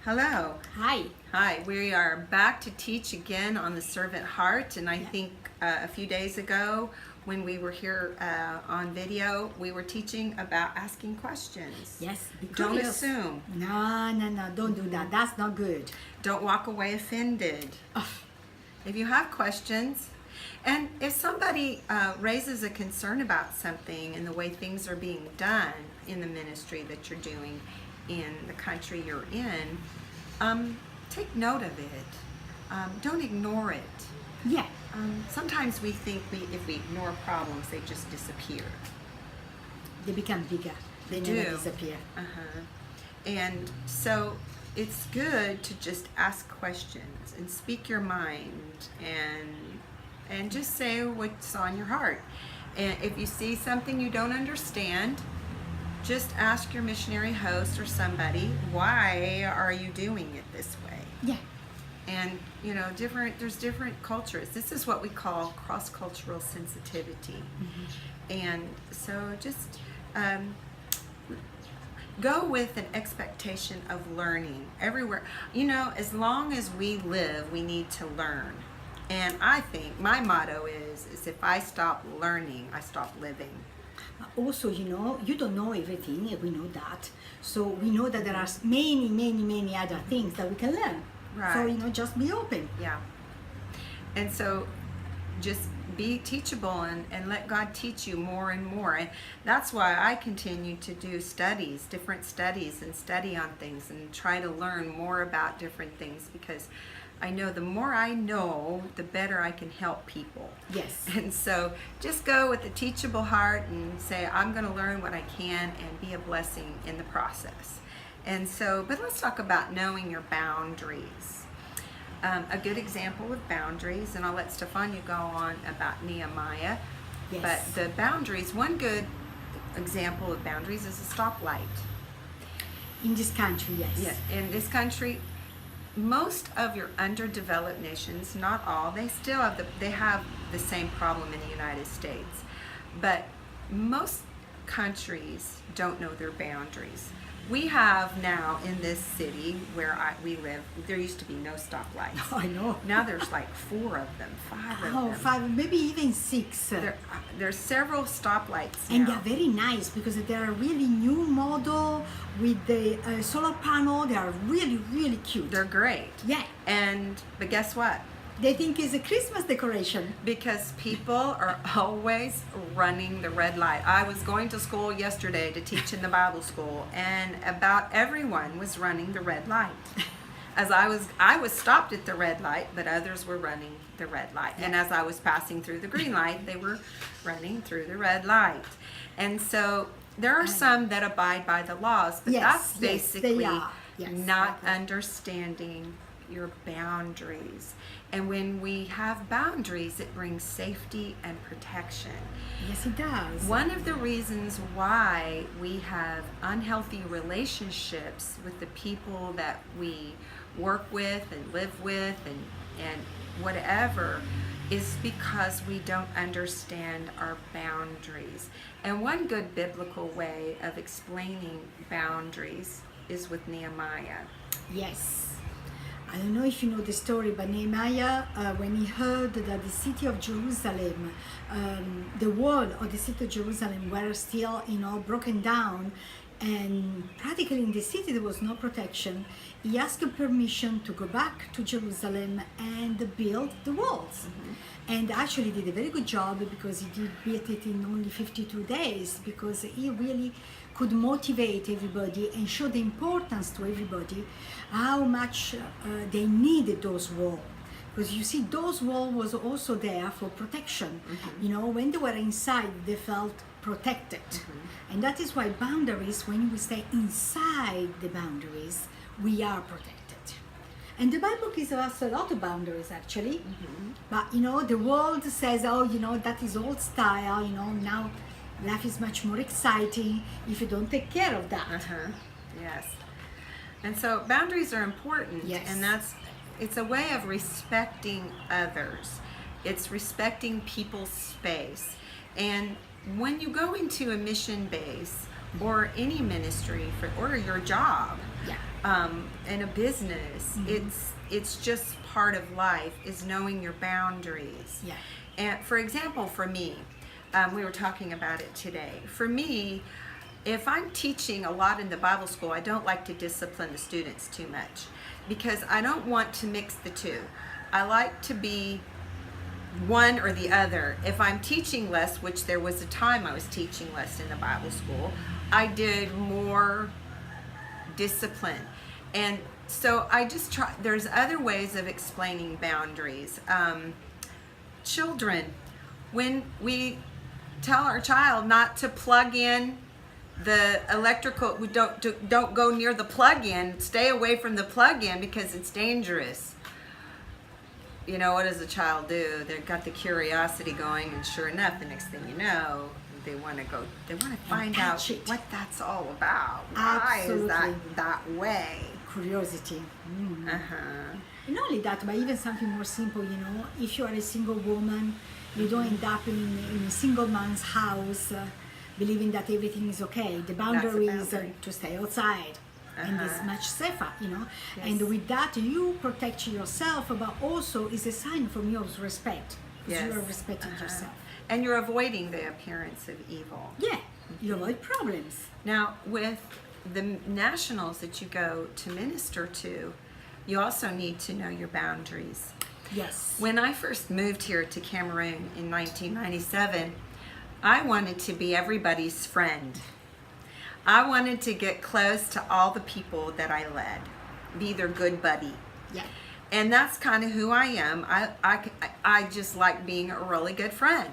Hello. Hi. Hi. We are back to teach again on the servant heart, and I think a few days ago when we were here on video, we were teaching about asking questions. Yes, be Don't curious. assume. No, don't do that. That's not good. Don't walk away offended. If you have questions, and if somebody raises a concern about something and the way things are being done in the ministry that you're doing in the country you're in, take note of it. Don't ignore it. Yeah. Sometimes we think if we ignore problems, they just disappear. They become bigger. They do. never disappear. And so it's good to just ask questions and speak your mind and just say what's on your heart. And if you see something you don't understand, just ask your missionary host or somebody, why are you doing it this way? Yeah. And there's different cultures. This is what we call cross-cultural sensitivity. And so just go with an expectation of learning everywhere. As long as we live, we need to learn. And I think my motto is if I stop learning, I stop living. Also, you don't know everything, and we know that. So we know that there are many other things that we can learn. Right. So, just be open. Yeah. And so just be teachable and let God teach you more and more. And that's why I continue to do different studies and study on things and try to learn more about different things, because I know the more I know, the better I can help people. Yes. And so just go with a teachable heart and say, I'm going to learn what I can and be a blessing in the process. And so, but let's talk about knowing your boundaries. A good example of boundaries, and I'll let Stefania go on about Nehemiah. Yes. But the boundaries, one good example of boundaries is a stoplight. In this country, yes. Yes. In this country, most of your underdeveloped nations, not all, they have the same problem in the United States. But most countries don't know their boundaries. We have now in this city where we live, there used to be no stoplights. I know. Now there's like 4 of them, 5 of them. 5, maybe even 6. There's several stoplights now. And they're very nice because they are really new model with the solar panel. They are really cute. They're great. Yeah. But guess what? They think it's a Christmas decoration. Because people are always running the red light. I was going to school yesterday to teach in the Bible school, and about everyone was running the red light. As I was stopped at the red light, but others were running the red light. And as I was passing through the green light, they were running through the red light. And so there are some that abide by the laws, but that's basically not understanding your boundaries. And when we have boundaries, it brings safety and protection. Yes, it does. One of the reasons why we have unhealthy relationships with the people that we work with and live with and whatever is because we don't understand our boundaries. And one good biblical way of explaining boundaries is with Nehemiah. Yes. I don't know if you know the story, but Nehemiah, when he heard that the city of Jerusalem, the wall of the city of Jerusalem were still, broken down, and practically in the city there was no protection, he asked permission to go back to Jerusalem and build the walls. And actually did a very good job, because he did build it in only 52 days, because he really could motivate everybody and show the importance to everybody how much they needed those walls. Because you see, those walls was also there for protection. When they were inside, they felt protected. And that is why boundaries, when we stay inside the boundaries, we are protected. And the Bible gives us a lot of boundaries, actually. But, the world says, that is old style, now life is much more exciting if you don't take care of that. Yes. And so boundaries are important. Yes. And it's a way of respecting others. It's respecting people's space. And when you go into a mission base or any ministry or your job, in a business. It's just part of life, is knowing your boundaries. Yeah. And for example, for me, we were talking about it today. For me, if I'm teaching a lot in the Bible school, I don't like to discipline the students too much because I don't want to mix the two. I like to be one or the other. If I'm teaching less, which there was a time I was teaching less in the Bible school, I did more discipline. And so I just try, there's other ways of explaining boundaries. Children, when we tell our child not to plug in the electrical, we don't go near the plug-in, stay away from the plug-in because it's dangerous. You know, what does a child do? They've got the curiosity going, and sure enough, the next thing you know, they want to find out what that's all about. Why is that way? Curiosity. Uh-huh. Not only that, but even something more simple, if you are a single woman, you don't end up in a single man's house believing that everything is okay. The boundary is to stay outside. And it's much safer, Yes. And with that, you protect yourself, but also is a sign from you of respect. Because you are respecting yourself. And you're avoiding the appearance of evil. Yeah, you avoid problems. Now, with the nationals that you go to minister to, you also need to know your boundaries. Yes. When I first moved here to Cameroon in 1997, I wanted to be everybody's friend. I wanted to get close to all the people that I led, be their good buddy. Yeah. And that's kind of who I am. I just like being a really good friend.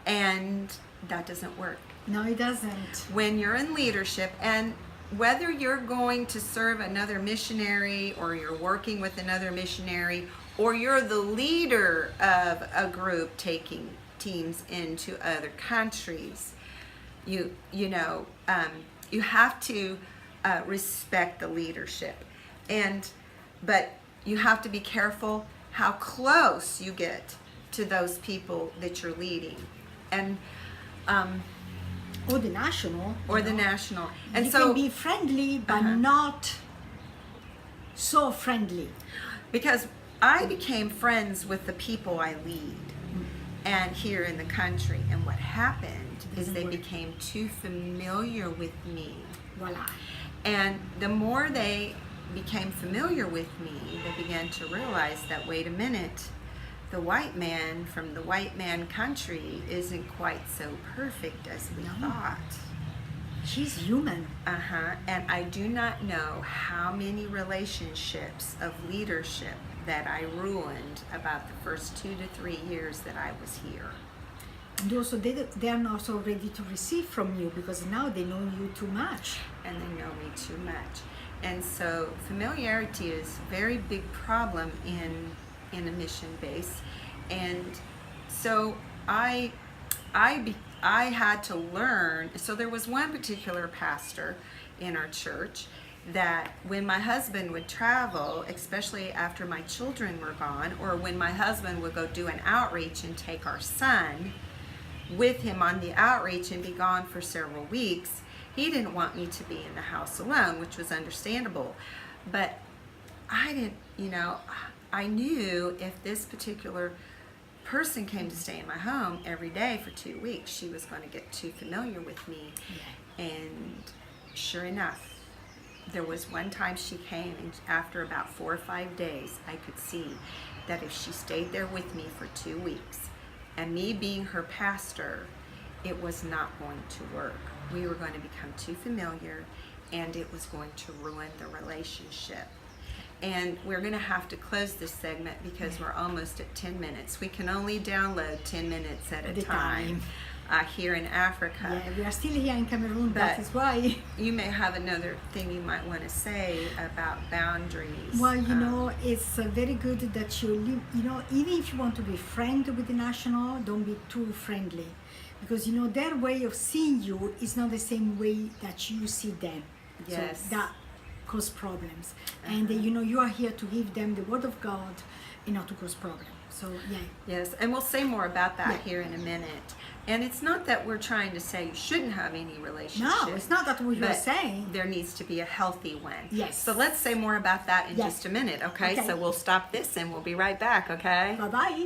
And that doesn't work. No, it doesn't. When you're in leadership, and whether you're going to serve another missionary or you're working with another missionary or you're the leader of a group taking teams into other countries, you have to respect the leadership, but you have to be careful how close you get to those people that you're leading, and or the national. And you so can be friendly, but not so friendly. Because I became friends with the people I lead, and here in the country, and what happened is they became too familiar with me. Voila. And the more they became familiar with me, they began to realize that, wait a minute, the white man from the white man country isn't quite so perfect as we thought. She's human. And I do not know how many relationships of leadership that I ruined about the first 2 to 3 years that I was here. And also they are not so ready to receive from you because now they know you too much. And they know me too much. And so familiarity is a very big problem in a mission base. And so I had to learn. So there was one particular pastor in our church that when my husband would travel, especially after my children were gone, or when my husband would go do an outreach and take our son with him on the outreach and be gone for several weeks, he didn't want me to be in the house alone, which was understandable. But I didn't, I knew if this particular person came to stay in my home every day for 2 weeks, she was going to get too familiar with me. And sure enough, there was one time she came, and after about 4 or 5 days, I could see that if she stayed there with me for 2 weeks, and me being her pastor, it was not going to work. We were going to become too familiar, and it was going to ruin the relationship. And we're going to have to close this segment because we're almost at 10 minutes. We can only download 10 minutes at a time. Here in Africa. Yeah, we are still here in Cameroon, that is why. You may have another thing you might want to say about boundaries. Well, it's very good that you live, even if you want to be friend with the national, don't be too friendly. Because, their way of seeing you is not the same way that you see them. Yes. So that cause problems. And you are here to give them the word of God, to cause problems. So yeah. Yes, and we'll say more about that Yeah. here in a minute. And it's not that we're trying to say you shouldn't have any relationship. No, it's not that what you're but saying. there needs to be a healthy one. Yes. So let's say more about that in Yes. just a minute, okay? Okay. So we'll stop this and we'll be right back, okay? Bye bye.